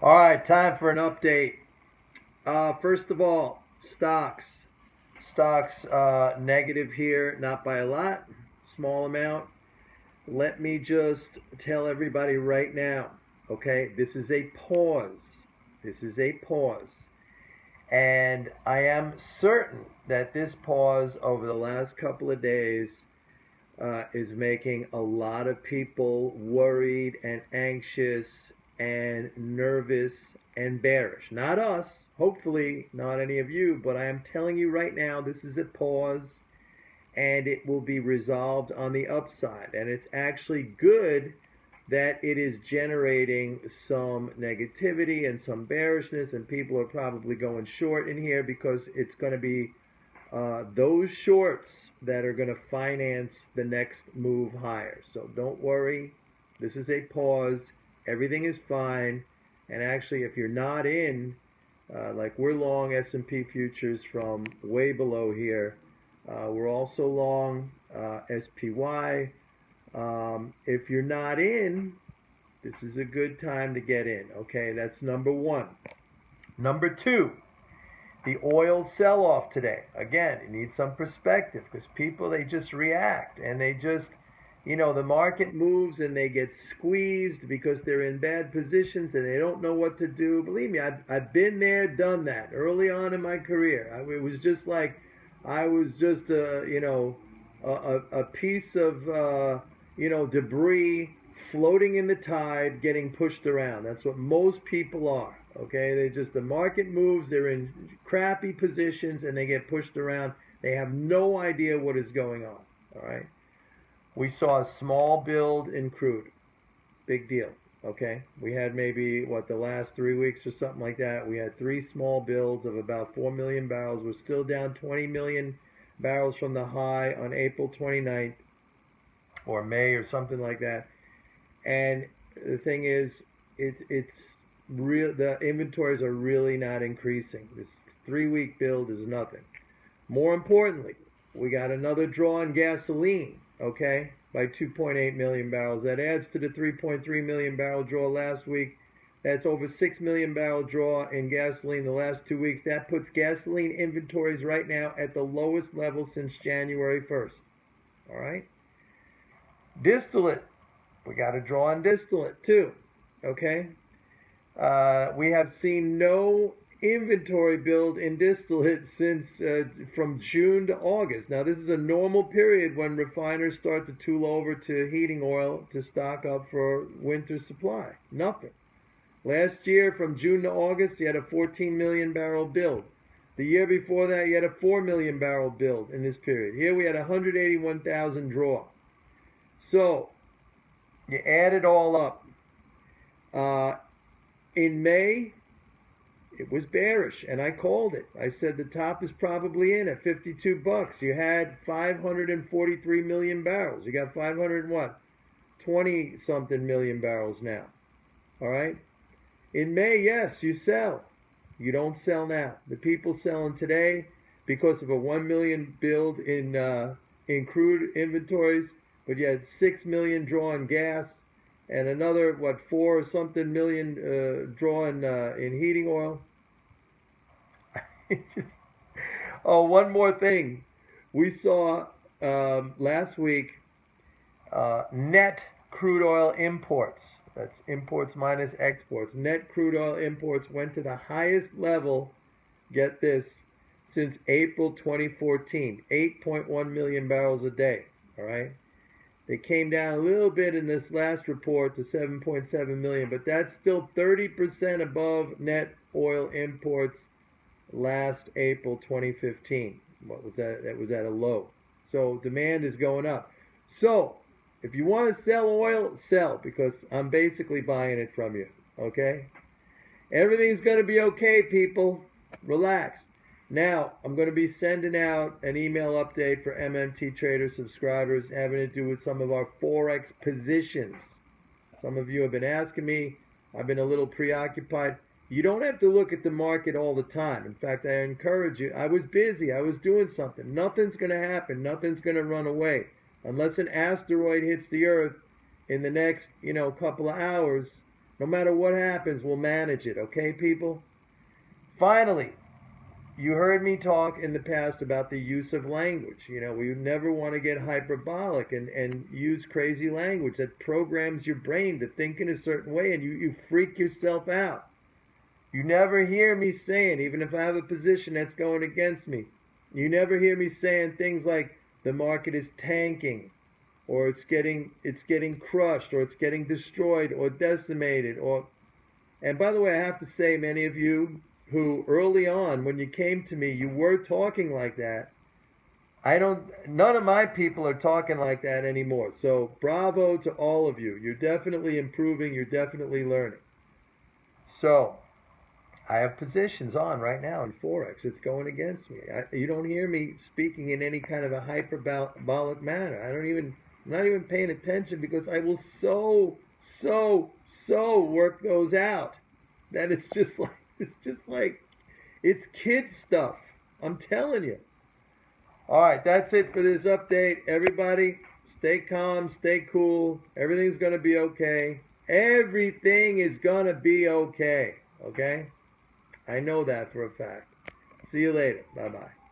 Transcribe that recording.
All right, time for an update. First of all, stocks. Stocks negative here, not by a lot, small amount. Let me just tell everybody right now, okay? This is a pause. This is a pause. And I am certain that this pause over the last couple of days is making a lot of people worried and anxious and nervous and bearish. Not us, hopefully, not any of you, but I am telling you right now, this is a pause and it will be resolved on the upside. And it's actually good that it is generating some negativity and some bearishness, and people are probably going short in here because it's going to be those shorts that are going to finance the next move higher. So don't worry. This is a pause. Everything is fine. And actually, if you're not in, like we're long S&P futures from way below here. We're also long SPY. If you're not in, this is a good time to get in. Okay, that's number one. Number two, the oil sell-off today. Again, you need some perspective because people, they just react and they just, the market moves and they get squeezed because they're in bad positions and they don't know what to do. Believe me, I've been there, done that early on in my career. It was just like I was just a piece of debris floating in the tide, getting pushed around. That's what most people are. Okay, the market moves, they're in crappy positions and they get pushed around. They have no idea what is going on. All right. We saw a small build in crude. Big deal. Okay. We had maybe the last 3 weeks or something like that. We had three small builds of about 4 million barrels. We're still down 20 million barrels from the high on April 29th or May or something like that. And the thing is, it's real. The inventories are really not increasing. This 3 week build is nothing. More importantly, we got another draw on gasoline. Okay, by 2.8 million barrels. That adds to the 3.3 million barrel draw last week. That's over 6 million barrel draw in gasoline the last 2 weeks. That puts gasoline inventories right now at the lowest level since January 1st. All right. Distillate. We got a draw on distillate too. Okay. We have seen no inventory build in distillate since from June to August. Now, this is a normal period when refiners start to tool over to heating oil to stock up for winter supply. Nothing. Last year, from June to August, you had a 14 million barrel build. The year before that, you had a 4 million barrel build in this period. Here we had 181,000 draw. So, you add it all up. In May, it was bearish, and I called it. I said the top is probably in at 52 bucks. You had 543 million barrels. You got 500 and what? 20 something million barrels now. All right? In May, yes, you sell. You don't sell now. The people selling today because of a 1 million build in crude inventories, but you had 6 million draw in gas and another 4 or something million draw in heating oil. Just, oh, one more thing. We saw last week net crude oil imports. That's imports minus exports. Net crude oil imports went to the highest level, get this, since April 2014. 8.1 million barrels a day. All right. They came down a little bit in this last report to 7.7 million, but that's still 30% above net oil imports last April 2015. What was that? That was at a low. So demand is going up. So if you want to sell oil, sell, because I'm basically buying it from you. Okay? Everything's going to be okay, people. Relax. Now, I'm going to be sending out an email update for MMT+trader subscribers having to do with some of our Forex positions. Some of you have been asking me. I've been a little preoccupied. You don't have to look at the market all the time. In fact, I encourage you. I was busy. I was doing something. Nothing's going to happen. Nothing's going to run away. Unless an asteroid hits the Earth in the next, couple of hours, No matter what happens, we'll manage it, okay, people? Finally, you heard me talk in the past about the use of language. You know, we never want to get hyperbolic and use crazy language that programs your brain to think in a certain way, and you freak yourself out. You never hear me saying, even if I have a position that's going against me, you never hear me saying things like the market is tanking, or it's getting crushed, or it's getting destroyed, or decimated, or... And by the way, I have to say, many of you who early on, when you came to me, you were talking like that. None of my people are talking like that anymore. So bravo to all of you. You're definitely improving. You're definitely learning. So I have positions on right now in Forex. It's going against me. You don't hear me speaking in any kind of a hyperbolic manner. I'm not even paying attention, because I will so work those out that it's just like it's kid stuff. I'm telling you. All right, that's it for this update. Everybody, stay calm, stay cool. Everything's going to be okay. Everything is going to be okay. Okay? I know that for a fact. See you later. Bye-bye.